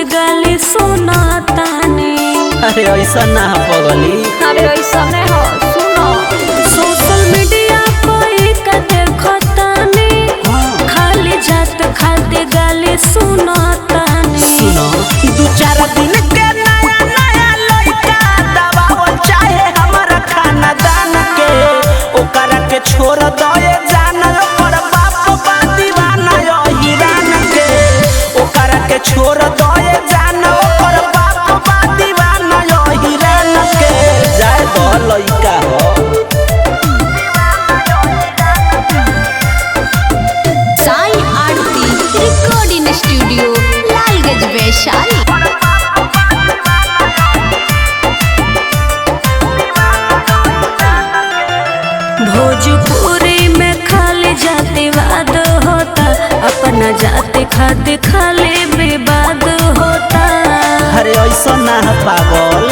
खातिर गाली सुनातानी। अरे ऐसा ना पगली, अरे ऐसा नहीं हो, सुनो सोशल मीडिया पे का देखतानी, खाली जात खातिर गाली सुनातानी। सुनो दू चार दिन के नया नया लइका दबाव चाहे हमारा खाना दान के, ओकरा के छोड़ दए जाना पर बाप बा दीवाना यो हिरान के, ओकरा के छोड़ दए जाना पर बाप बा दीवाना यो हिरान के। जाए दो लइका हो साई आरती रिकॉर्डिंग स्टूडियो लालगंज वैशाली। भोजपुरी में खाली जातिवाद होता, अपना जाति खातिर खाली विवाद होता। अरे ऐसा ना पागल,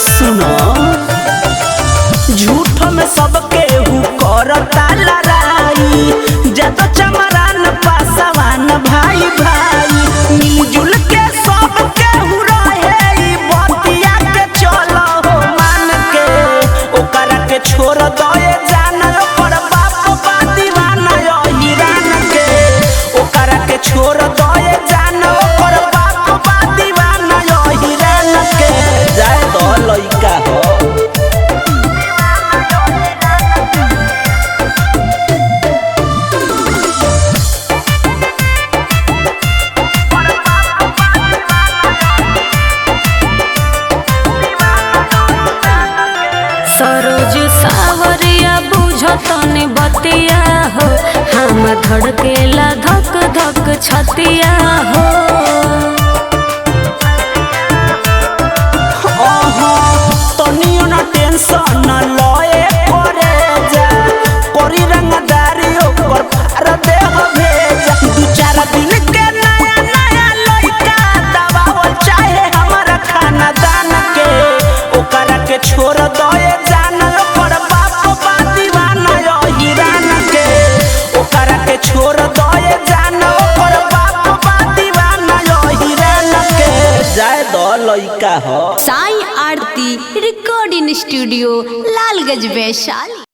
सुनो झूठ में सबके हु करता लड़ाई, जब चमरान पासवान भाई भाई मिलजुल के सबके हु रहे ई बतिया के चलो हो मान के, ओकरा के छोड़ दए जाना पर बाप बा दीवाना यो हिरान के, ओकरा के छोड़ दए जाना पर बाप बा दीवाना यो हिरान के। जाए तो लइका हो सरोज सावरिया बुझतनी बतिया हो, हम धड़केला धक धक छतिया हो। तनियो ना टेंशन न लए करे जा, करी रंगदारी ओकर फार देह भेजा। दू चार दिन के नया नया लइका दबाव चाहे हमारा खाना दान के, ओकरा के छोड़ दए जाना पर बाप बा दीवाना यो हिरान के, ओकरा के छोड़ दए जाना पर बाप बा दीवाना यो हिरान के। जाए दो लइका हो साई आरती रिकॉर्डिंग स्टूडियो लालगंज वैशाली।